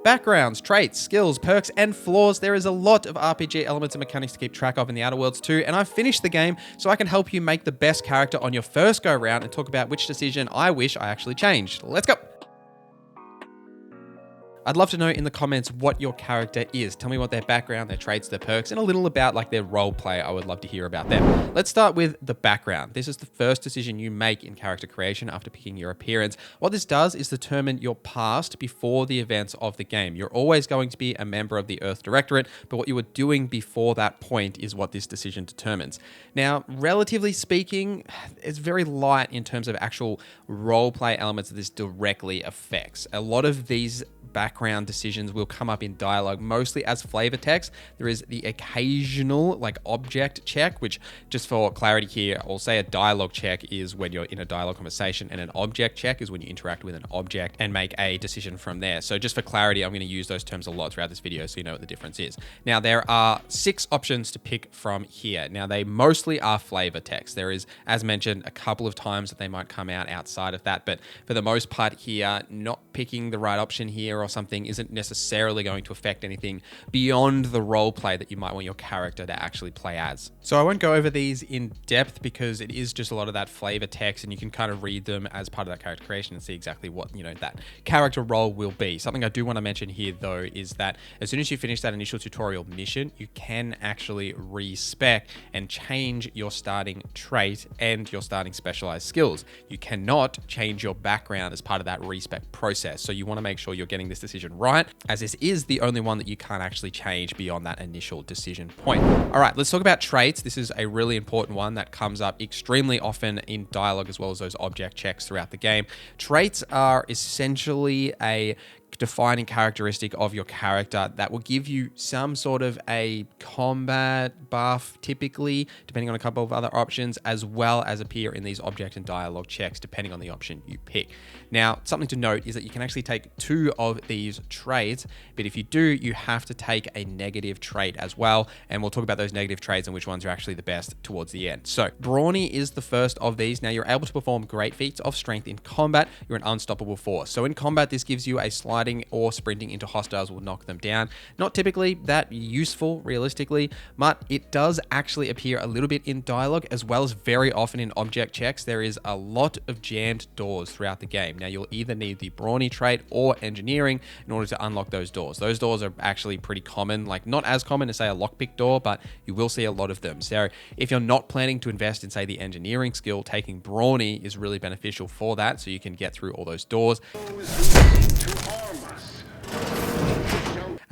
Backgrounds, traits, skills, perks, and flaws. There is a lot of RPG elements and mechanics to keep track of in the Outer Worlds 2, and I've finished the game so I can help you make the best character on your first go round and talk about which decision I wish I actually changed. Let's go! I'd love to know in the comments what your character is. Tell me what their background, their traits, their perks, and a little about like their role play. I would love to hear about them. Let's start with the background. This is the first decision you make in character creation after picking your appearance. What this does is determine your past before the events of the game. You're always going to be a member of the Earth Directorate, but what you were doing before that point is what this decision determines. Now, relatively speaking, it's very light in terms of actual role play elements that this directly affects. A lot of these background decisions will come up in dialogue, mostly as flavor text. There is the occasional like object check, which just for clarity here, I'll say a dialogue check is when you're in a dialogue conversation, and an object check is when you interact with an object and make a decision from there. So just for clarity, I'm going to use those terms a lot throughout this video so you know what the difference is. Now, there are 6 options to pick from here. Now, they mostly are flavor text. There is, as mentioned, a couple of times that they might come out outside of that, but for the most part here, not picking the right option here or something isn't necessarily going to affect anything beyond the role play that you might want your character to actually play as. So I won't go over these in depth because it is just a lot of that flavor text, and you can kind of read them as part of that character creation and see exactly what, you know, that character role will be. Something I do want to mention here though is that as soon as you finish that initial tutorial mission, you can actually respec and change your starting trait and your starting specialized skills. You cannot change your background as part of that respec process. So you want to make sure you're getting this decision right, as this is the only one that you can't actually change beyond that initial decision point. All right, let's talk about traits. This is a really important one that comes up extremely often in dialogue as well as those object checks throughout the game. Traits are essentially a defining characteristic of your character that will give you some sort of a combat buff, typically, depending on a couple of other options, as well as appear in these object and dialogue checks, depending on the option you pick. Now, something to note is that you can actually take 2 of these traits, but if you do, you have to take a negative trait as well, and we'll talk about those negative traits and which ones are actually the best towards the end. So, Brawny is the first of these. Now, you're able to perform great feats of strength in combat. You're an unstoppable force. So in combat, this gives you a sliding or sprinting into hostiles will knock them down. Not typically that useful realistically, but it does actually appear a little bit in dialogue as well as very often in object checks. There is a lot of jammed doors throughout the game. Now, you'll either need the Brawny trait or engineering in order to unlock those doors. Those doors are actually pretty common, like not as common as say a lockpick door, but you will see a lot of them. So if you're not planning to invest in say the engineering skill, taking Brawny is really beneficial for that, so you can get through all those doors.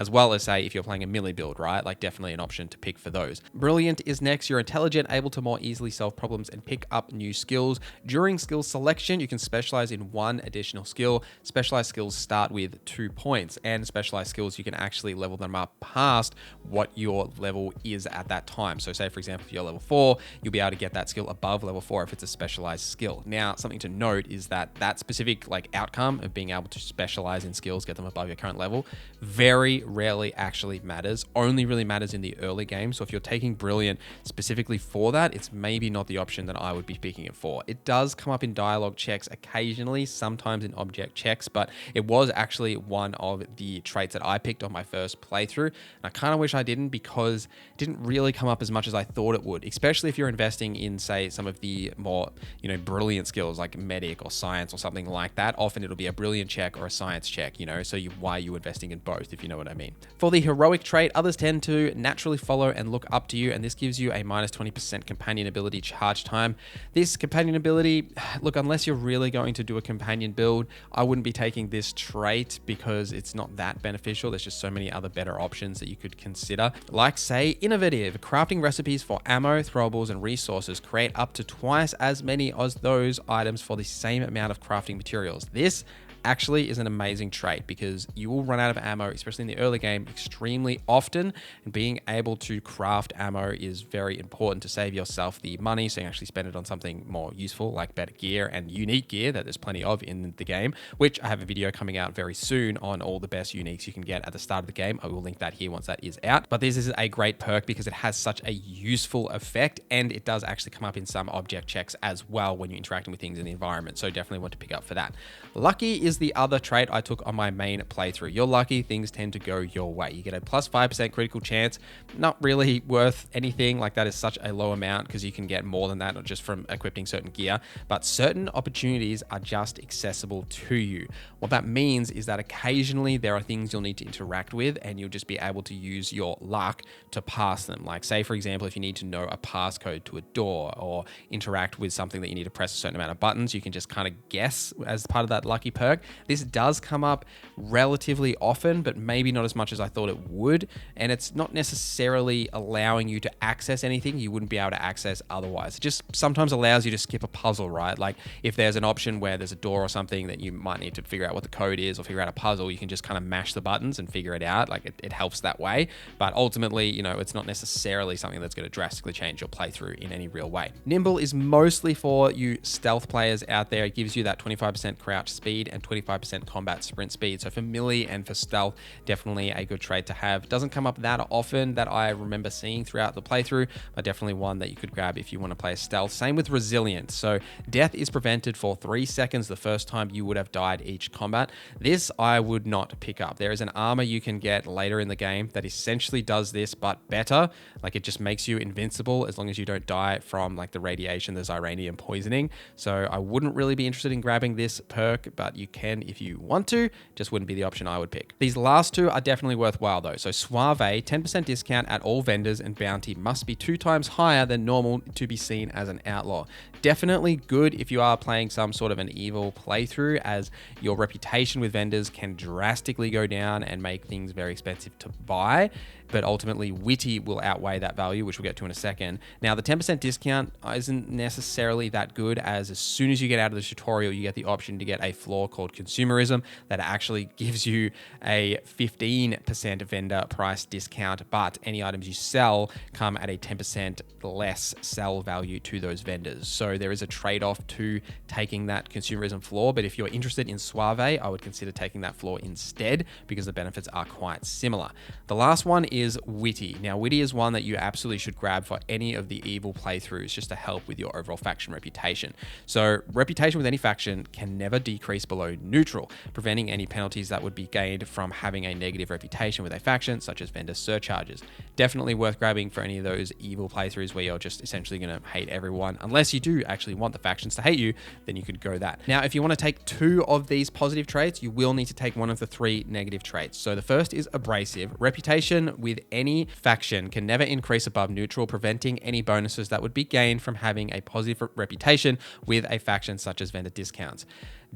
As well as say if you're playing a melee build, right? Like definitely an option to pick for those. Brilliant is next. You're intelligent, able to more easily solve problems and pick up new skills. During skill selection, you can specialize in 1 additional skill. Specialized skills start with 2 points, and specialized skills, you can actually level them up past what your level is at that time. So say for example, if you're level 4, you'll be able to get that skill above level 4 if it's a specialized skill. Now, something to note is that that specific like outcome of being able to specialize in skills, get them above your current level, very rarely actually matters, only really matters in the early game. So if you're taking Brilliant specifically for that, it's maybe not the option that I would be picking it for. It does come up in dialogue checks occasionally, sometimes in object checks, but it was actually one of the traits that I picked on my first playthrough. And I kind of wish I didn't, because it didn't really come up as much as I thought it would, especially if you're investing in say some of the more, you know, brilliant skills like medic or science or something like that. Often it'll be a Brilliant check or a science check, you know, so why are you investing in both, if you know what I mean. For the heroic trait, others tend to naturally follow and look up to you, and this gives you a minus 20% companion ability charge time. This companion ability, look, unless you're really going to do a companion build, I wouldn't be taking this trait because it's not that beneficial. There's just so many other better options that you could consider. Like say, innovative, crafting recipes for ammo, throwables, and resources. Create up to twice as many as those items for the same amount of crafting materials. This actually is an amazing trait because you will run out of ammo, especially in the early game, extremely often, and being able to craft ammo is very important to save yourself the money, so you can actually spend it on something more useful like better gear and unique gear that there's plenty of in the game, which I have a video coming out very soon on all the best uniques you can get at the start of the game. I will link that here once that is out. But this is a great perk because it has such a useful effect, and it does actually come up in some object checks as well when you're interacting with things in the environment, so definitely want to pick up for that. Lucky is the other trait I took on my main playthrough. You're lucky, things tend to go your way. You get a plus 5% critical chance, not really worth anything. Like, that is such a low amount because you can get more than that, not just from equipping certain gear, but certain opportunities are just accessible to you. What that means is that occasionally there are things you'll need to interact with and you'll just be able to use your luck to pass them. Like, say for example, if you need to know a passcode to a door or interact with something that you need to press a certain amount of buttons, you can just kind of guess as part of that lucky perk. This does come up relatively often, but maybe not as much as I thought it would. And it's not necessarily allowing you to access anything you wouldn't be able to access otherwise. It just sometimes allows you to skip a puzzle, right? Like, if there's an option where there's a door or something that you might need to figure out what the code is or figure out a puzzle, you can just kind of mash the buttons and figure it out. Like, it helps that way. But ultimately, you know, it's not necessarily something that's going to drastically change your playthrough in any real way. Nimble is mostly for you stealth players out there. It gives you that 25% crouch speed and 25% combat sprint speed. So for melee and for stealth, definitely a good trait to have. Doesn't come up that often that I remember seeing throughout the playthrough, but definitely one that you could grab if you want to play stealth. Same with resilience. So death is prevented for 3 seconds the first time you would have died each combat. This I would not pick up. There is an armor you can get later in the game that essentially does this, but better. Like, it just makes you invincible as long as you don't die from like the radiation, the Zyranium poisoning. So I wouldn't really be interested in grabbing this perk, but you can if you want to. Just wouldn't be the option I would pick. These last two are definitely worthwhile though. So Suave, 10% discount at all vendors, and bounty must be 2 times higher than normal to be seen as an outlaw. Definitely good if you are playing some sort of an evil playthrough, as your reputation with vendors can drastically go down and make things very expensive to buy. But ultimately, witty will outweigh that value, which we'll get to in a second. Now, the 10% discount isn't necessarily that good, as soon as you get out of the tutorial, you get the option to get a flaw called consumerism that actually gives you a 15% vendor price discount, but any items you sell come at a 10% less sell value to those vendors. So there is a trade-off to taking that consumerism flaw, but if you're interested in Suave, I would consider taking that flaw instead because the benefits are quite similar. The last one is Witty. Now, Witty is one that you absolutely should grab for any of the evil playthroughs just to help with your overall faction reputation. So reputation with any faction can never decrease below neutral, preventing any penalties that would be gained from having a negative reputation with a faction, such as vendor surcharges. Definitely worth grabbing for any of those evil playthroughs where you're just essentially going to hate everyone. Unless you do actually want the factions to hate you, then you could go that. Now, if you want to take 2 of these positive traits, you will need to take one of the 3 negative traits. So the first is abrasive. Reputation with any faction can never increase above neutral, preventing any bonuses that would be gained from having a positive reputation with a faction, such as vendor discounts.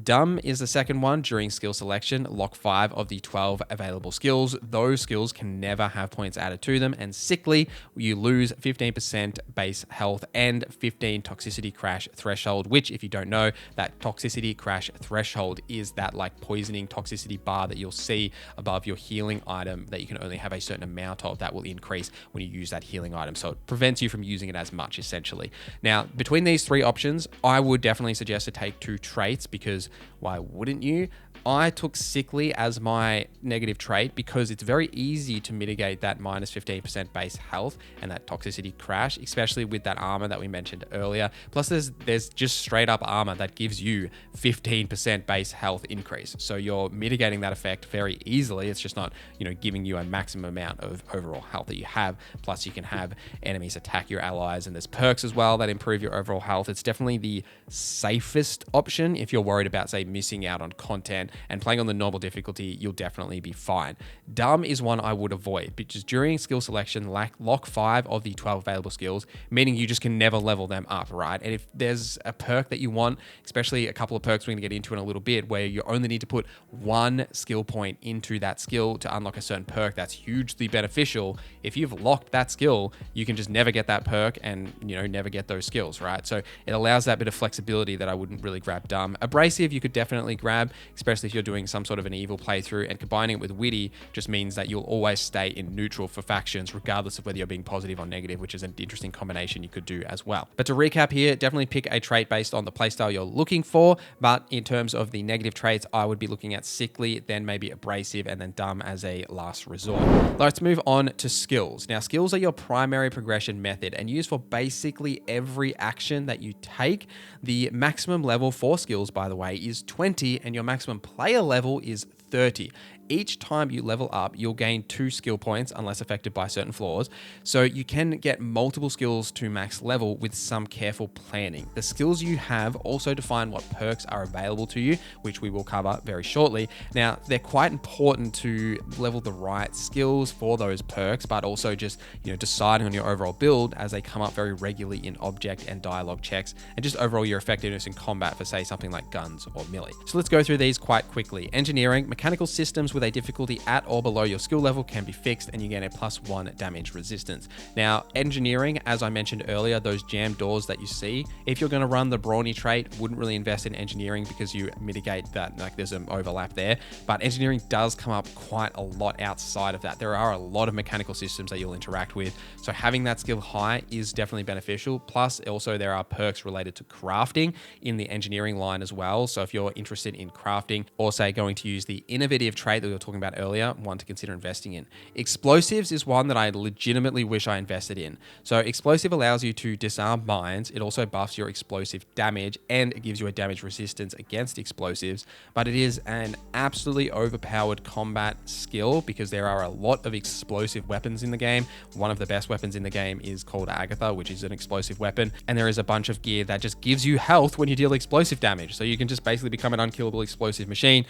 Dumb is the second one. During skill selection, lock 5 of the 12 available skills. Those skills can never have points added to them. And sickly, you lose 15% base health and 15 toxicity crash threshold, which, if you don't know, that toxicity crash threshold is that like poisoning toxicity bar that you'll see above your healing item that you can only have a certain amount of that will increase when you use that healing item. So it prevents you from using it as much, essentially. Now, between these 3 options, I would definitely suggest to take 2 traits, because why wouldn't you? I took sickly as my negative trait because it's very easy to mitigate that minus 15% base health and that toxicity crash, especially with that armor that we mentioned earlier. Plus there's just straight up armor that gives you 15% base health increase. So you're mitigating that effect very easily. It's just not, giving you a maximum amount of overall health that you have. Plus you can have enemies attack your allies, and there's perks as well that improve your overall health. It's definitely the safest option if you're worried about, say, missing out on content, and playing on the normal difficulty, you'll definitely be fine. Dumb is one I would avoid, because during skill selection, lock 5 of the 12 available skills, meaning you just can never level them up, right? And if there's a perk that you want, especially a couple of perks we're going to get into in a little bit, where you only need to put 1 skill point into that skill to unlock a certain perk that's hugely beneficial. If you've locked that skill, you can just never get that perk and, never get those skills, right? So it allows that bit of flexibility that I wouldn't really grab dumb. Abrasive, you could definitely grab, especially if you're doing some sort of an evil playthrough, and combining it with witty just means that you'll always stay in neutral for factions, regardless of whether you're being positive or negative, which is an interesting combination you could do as well. But to recap here, definitely pick a trait based on the playstyle you're looking for. But in terms of the negative traits, I would be looking at sickly, then maybe abrasive, and then dumb as a last resort. Let's move on to skills. Now, skills are your primary progression method and used for basically every action that you take. The maximum level for skills, by the way, play is 20 and your maximum player level is 30. Each time you level up, you'll gain 2 skill points unless affected by certain flaws. So you can get multiple skills to max level with some careful planning. The skills you have also define what perks are available to you, which we will cover very shortly. Now, they're quite important to level the right skills for those perks, but also just, deciding on your overall build as they come up very regularly in object and dialogue checks, and just overall your effectiveness in combat for, say, something like guns or melee. So let's go through these quite quickly. Engineering, mechanical systems with a difficulty at or below your skill level can be fixed and you gain a +1 damage resistance. Now, engineering, as I mentioned earlier, those jammed doors that you see, if you're going to run the brawny trait, wouldn't really invest in engineering because you mitigate that, like there's an overlap there. But engineering does come up quite a lot outside of that. There are a lot of mechanical systems that you'll interact with. So having that skill high is definitely beneficial. Plus, also there are perks related to crafting in the engineering line as well. So if you're interested in crafting or say going to use the innovative trait that we were talking about earlier, one to consider investing in. Explosives is one that I legitimately wish I invested in. So explosive allows you to disarm mines. It also buffs your explosive damage and it gives you a damage resistance against explosives, but it is an absolutely overpowered combat skill because there are a lot of explosive weapons in the game. One of the best weapons in the game is called Agatha, which is an explosive weapon, and there is a bunch of gear that just gives you health when you deal explosive damage. So you can just basically become an unkillable explosive machine.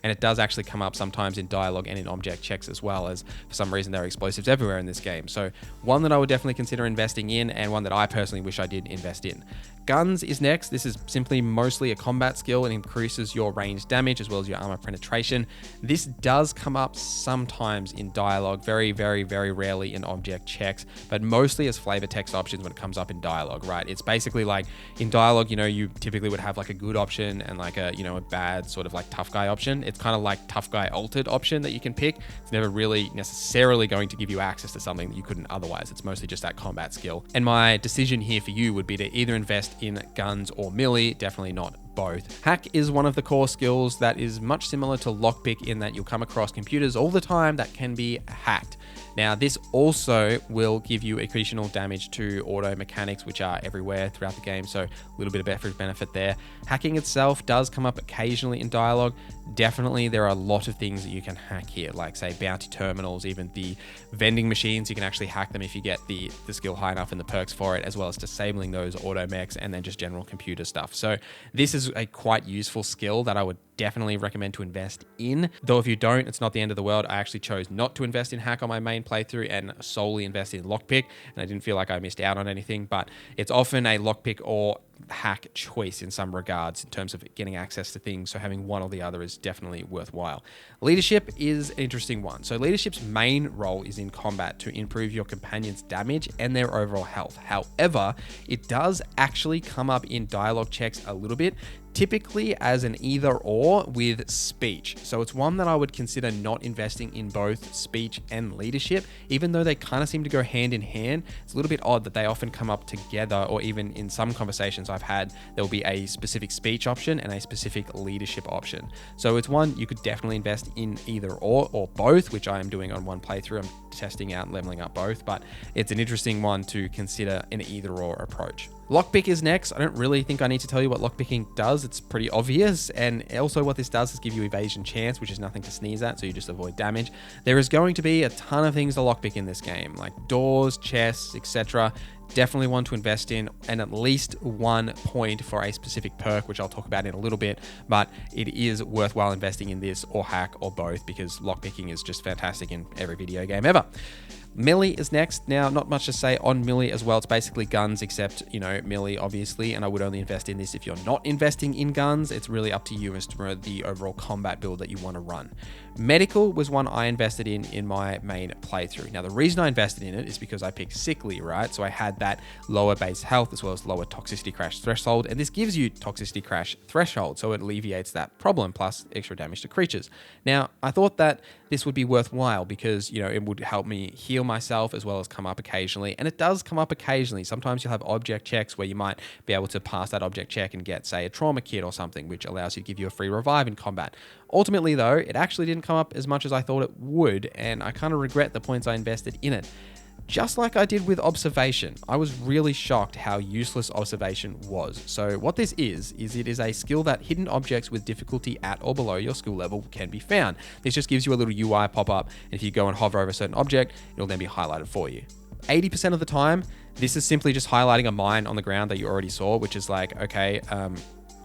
And it does actually come up sometimes in dialogue and in object checks as well, as for some reason there are explosives everywhere in this game. So one that I would definitely consider investing in, and one that I personally wish I did invest in. Guns is next. This is simply mostly a combat skill and increases your range damage as well as your armor penetration. This does come up sometimes in dialogue, very, very, very rarely in object checks, but mostly as flavor text options when it comes up in dialogue, right? It's basically like in dialogue, you typically would have like a good option and like a bad sort of like tough guy option. It's kind of like tough guy altered option that you can pick. It's never really necessarily going to give you access to something that you couldn't otherwise. It's mostly just that combat skill. And my decision here for you would be to either invest in guns or melee, definitely not both. Hack is one of the core skills that is much similar to lockpick in that you'll come across computers all the time that can be hacked. Now, this also will give you additional damage to auto mechanics, which are everywhere throughout the game, so a little bit of extra benefit there. Hacking itself does come up occasionally in dialogue. Definitely, there are a lot of things that you can hack here, like say bounty terminals, even the vending machines. You can actually hack them if you get the skill high enough and the perks for it, as well as disabling those auto mechs and then just general computer stuff. So this is a quite useful skill that I would definitely recommend to invest in. Though if you don't, it's not the end of the world. I actually chose not to invest in hack on my main playthrough and solely invest in lockpick, and I didn't feel like I missed out on anything, but it's often a lockpick or hack choice in some regards in terms of getting access to things, so having one or the other is definitely worthwhile. Leadership is an interesting one. So leadership's main role is in combat to improve your companion's damage and their overall health. However, it does actually come up in dialogue checks a little bit, typically as an either or with speech. So it's one that I would consider not investing in both speech and leadership, even though they kind of seem to go hand in hand. It's a little bit odd that they often come up together, or even in some conversations I've had, there will be a specific speech option and a specific leadership option. So it's one you could definitely invest in either or both, which I am doing on one playthrough. I'm testing out and leveling up both, but it's an interesting one to consider an either or approach. Lockpick is next. I don't really think I need to tell you what lockpicking does. It's pretty obvious. And also what this does is give you evasion chance, which is nothing to sneeze at, so you just avoid damage. There is going to be a ton of things to lockpick in this game, like doors, chests, etc. Definitely one to invest in, and at least 1 point for a specific perk, which I'll talk about in a little bit, but it is worthwhile investing in this or hack or both, because lockpicking is just fantastic in every video game ever. Melee is next. Now, not much to say on melee as well. It's basically guns, except, melee, obviously, and I would only invest in this if you're not investing in guns. It's really up to you as to the overall combat build that you want to run. Medical was one I invested in my main playthrough. Now, the reason I invested in it is because I picked sickly, right? So I had that lower base health as well as lower toxicity crash threshold, and this gives you toxicity crash threshold, so it alleviates that problem, plus extra damage to creatures. Now, I thought that this would be worthwhile because, it would help me heal myself as well as come up occasionally, and it does come up occasionally. Sometimes you'll have object checks where you might be able to pass that object check and get, say, a trauma kit or something, which allows you to give you a free revive in combat. Ultimately, though, it actually didn't come up as much as I thought it would, and I kind of regret the points I invested in it. just like I did with observation. I was really shocked how useless observation was. So what this is it is a skill that hidden objects with difficulty at or below your skill level can be found. This just gives you a little UI pop up, and if you go and hover over a certain object, it'll then be highlighted for you. 80% of the time, this is simply just highlighting a mine on the ground that you already saw, which is like, okay,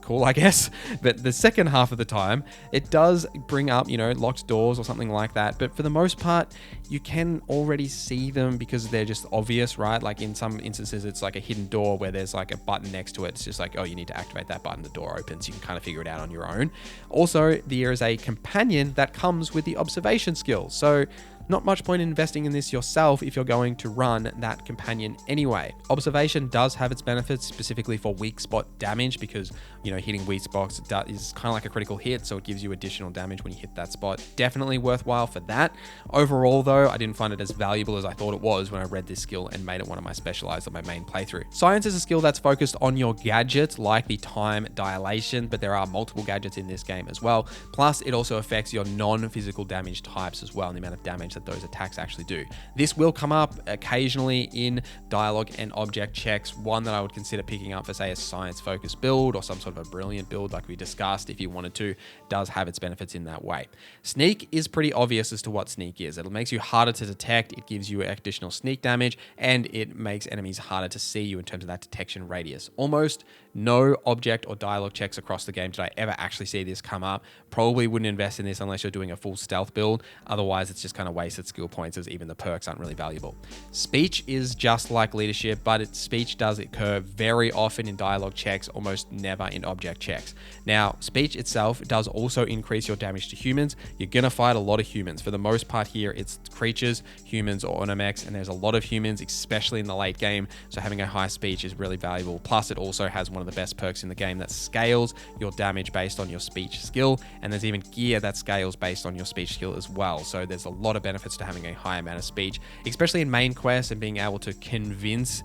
cool, I guess. But the second half of the time, it does bring up, locked doors or something like that. But for the most part, you can already see them because they're just obvious, right? Like in some instances, it's like a hidden door where there's like a button next to it. It's just like, oh, you need to activate that button, the door opens. You can kind of figure it out on your own. Also, there is a companion that comes with the observation skill. So not much point in investing in this yourself if you're going to run that companion anyway. Observation does have its benefits, specifically for weak spot damage, because hitting weak spots is kind of like a critical hit, so it gives you additional damage when you hit that spot. Definitely worthwhile for that. Overall though, I didn't find it as valuable as I thought it was when I read this skill and made it one of my specialized on my main playthrough. Science is a skill that's focused on your gadgets, like the time dilation, but there are multiple gadgets in this game as well. Plus, it also affects your non-physical damage types as well, and the amount of damage that those attacks actually do. This will come up occasionally in dialogue and object checks, one that I would consider picking up for, say, a science-focused build or some sort of a brilliant build like we discussed if you wanted to. Does have its benefits in that way. Sneak is pretty obvious as to what sneak is. It makes you harder to detect, it gives you additional sneak damage, and it makes enemies harder to see you in terms of that detection radius. Almost no object or dialogue checks across the game did I ever actually see this come up. Probably wouldn't invest in this unless you're doing a full stealth build. Otherwise, it's just kind of wasted skill points, as even the perks aren't really valuable. Speech is just like leadership, but speech does occur very often in dialogue checks, almost never in object checks. Now, speech itself does also increase your damage to humans. You're gonna fight a lot of humans. For the most part here, it's creatures, humans, or onomechs, and there's a lot of humans, especially in the late game, so having a high speech is really valuable. Plus, it also has one of the best perks in the game that scales your damage based on your speech skill, and there's even gear that scales based on your speech skill as well. So there's a lot of benefits to having a high amount of speech, especially in main quests, and being able to convince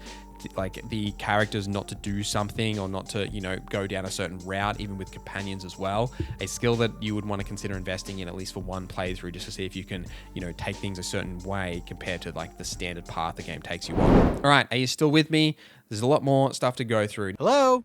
the characters not to do something or not to go down a certain route, even with companions as well. A skill that you would want to consider investing in at least for one playthrough, just to see if you can take things a certain way compared to like the standard path the game takes you on. All right, are you still with me? There's a lot more stuff to go through. Hello?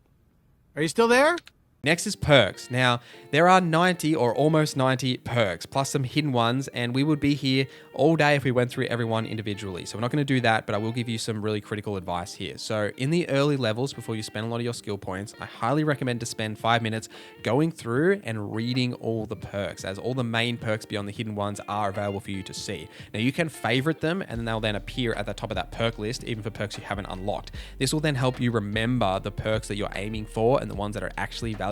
Are you still there? Next is perks. Now, there are 90 or almost 90 perks, plus some hidden ones, and we would be here all day if we went through everyone individually. So we're not going to do that, but I will give you some really critical advice here. So in the early levels, before you spend a lot of your skill points, I highly recommend to spend 5 minutes going through and reading all the perks, as all the main perks beyond the hidden ones are available for you to see. Now, you can favorite them, and they'll then appear at the top of that perk list, even for perks you haven't unlocked. This will then help you remember the perks that you're aiming for and the ones that are actually valuable,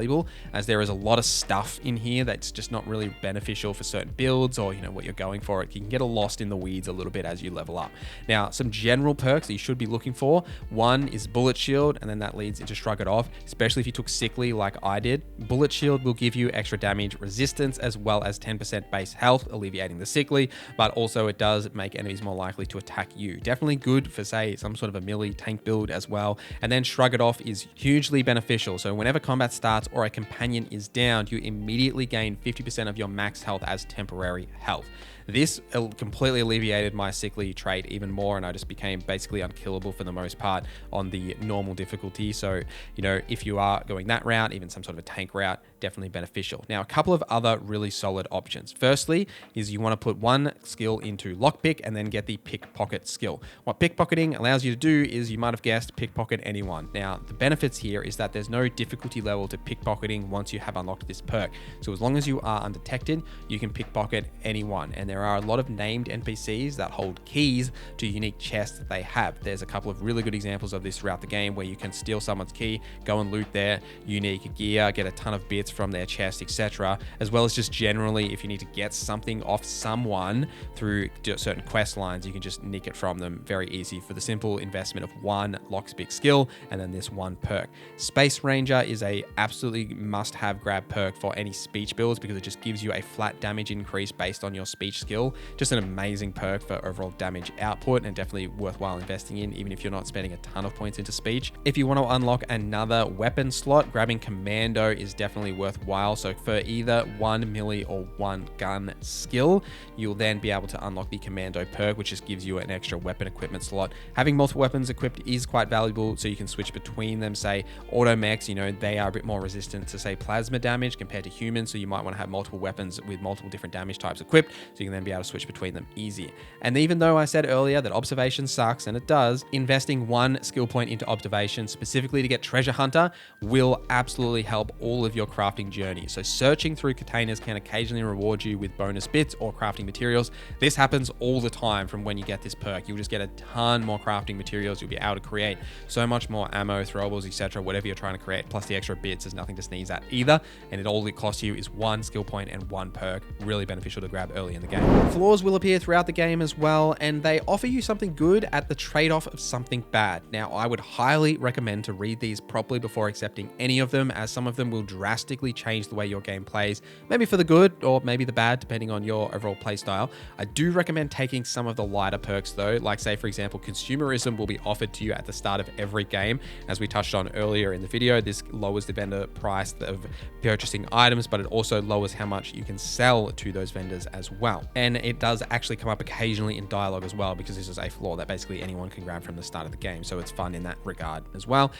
as there is a lot of stuff in here that's just not really beneficial for certain builds or what you're going for. You can get lost in the weeds a little bit as you level up. Now, some general perks that you should be looking for. One is bullet shield, and then that leads into shrug it off, especially if you took sickly like I did. Bullet shield will give you extra damage resistance as well as 10% base health, alleviating the sickly, but also it does make enemies more likely to attack you. Definitely good for, say, some sort of a melee tank build as well. And then shrug it off is hugely beneficial. So whenever combat starts or a companion is downed, you immediately gain 50% of your max health as temporary health. This completely alleviated my sickly trait even more, and I just became basically unkillable for the most part on the normal difficulty. So, if you are going that route, even some sort of a tank route, definitely beneficial. Now, a couple of other really solid options. Firstly, is you want to put one skill into lockpick and then get the pickpocket skill. What pickpocketing allows you to do is, you might have guessed, pickpocket anyone. Now, the benefits here is that there's no difficulty level to pickpocketing once you have unlocked this perk. So as long as you are undetected, you can pickpocket anyone. And there are a lot of named NPCs that hold keys to unique chests that they have. There's a couple of really good examples of this throughout the game where you can steal someone's key, go and loot their unique gear, get a ton of bits from their chest, etc. As well as just generally, if you need to get something off someone through certain quest lines, you can just nick it from them very easy for the simple investment of one lockpick skill and then this one perk. Space Ranger is a absolutely must-have grab perk for any speech builds because it just gives you a flat damage increase based on your speech skill. Just an amazing perk for overall damage output, and definitely worthwhile investing in, even if you're not spending a ton of points into speech. If you want to unlock another weapon slot, grabbing Commando is definitely worthwhile. So for either 1 melee or 1 gun skill, you'll then be able to unlock the commando perk, which just gives you an extra weapon equipment slot. Having multiple weapons equipped is quite valuable, so you can switch between them. Say auto mechs, you know, they are a bit more resistant to say plasma damage compared to humans, so you might want to have multiple weapons with multiple different damage types equipped, so you can then be able to switch between them easy. And even though I said earlier that observation sucks, and it does, investing 1 skill point into observation specifically to get treasure hunter will absolutely help all of your crafting journey. So searching through containers can occasionally reward you with bonus bits or crafting materials. This happens all the time from when you get this perk. You'll just get a ton more crafting materials. You'll be able to create so much more ammo, throwables, etc., whatever you're trying to create, plus the extra bits is nothing to sneeze at either. And all it costs you is 1 skill point and 1 perk. Really beneficial to grab early in the game. Flaws will appear throughout the game as well, and they offer you something good at the trade-off of something bad. Now, I would highly recommend to read these properly before accepting any of them, as some of them will drastically change the way your game plays, maybe for the good or maybe the bad, depending on your overall play style. I do recommend taking some of the lighter perks though, like say for example, consumerism will be offered to you at the start of every game. As we touched on earlier in the video, this lowers the vendor price of purchasing items, but it also lowers how much you can sell to those vendors as well. And it does actually come up occasionally in dialogue as well, because this is a flaw that basically anyone can grab from the start of the game, so it's fun in that regard as well.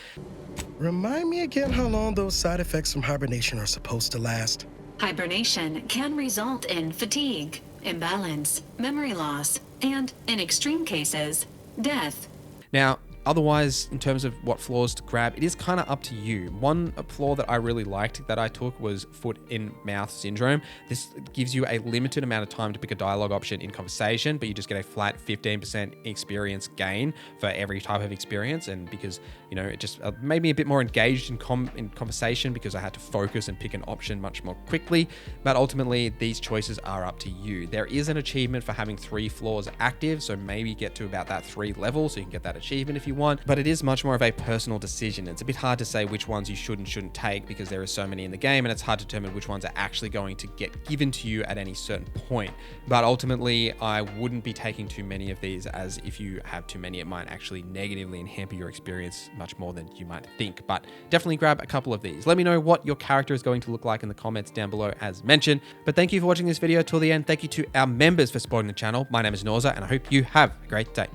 Remind me again how long those side effects from hibernation are supposed to last. Hibernation can result in fatigue, imbalance, memory loss, and, in extreme cases, death. Now, otherwise, in terms of what flaws to grab, it is kind of up to you. One flaw that I really liked that I took was foot in mouth syndrome. This gives you a limited amount of time to pick a dialogue option in conversation, but you just get a flat 15% experience gain for every type of experience. And because, you know, it just made me a bit more engaged in conversation, because I had to focus and pick an option much more quickly. But ultimately, these choices are up to you. There is an achievement for having 3 flaws active, so maybe get to about that 3 level so you can get that achievement if you want, but it is much more of a personal decision. It's a bit hard to say which ones you should and shouldn't take, because there are so many in the game, and it's hard to determine which ones are actually going to get given to you at any certain point. But ultimately, I wouldn't be taking too many of these, as if you have too many, it might actually negatively hamper your experience much more than you might think. But definitely grab a couple of these. Let me know what your character is going to look like in the comments down below as mentioned. But thank you for watching this video till the end. Thank you to our members for supporting the channel. My name is Norza, and I hope you have a great day.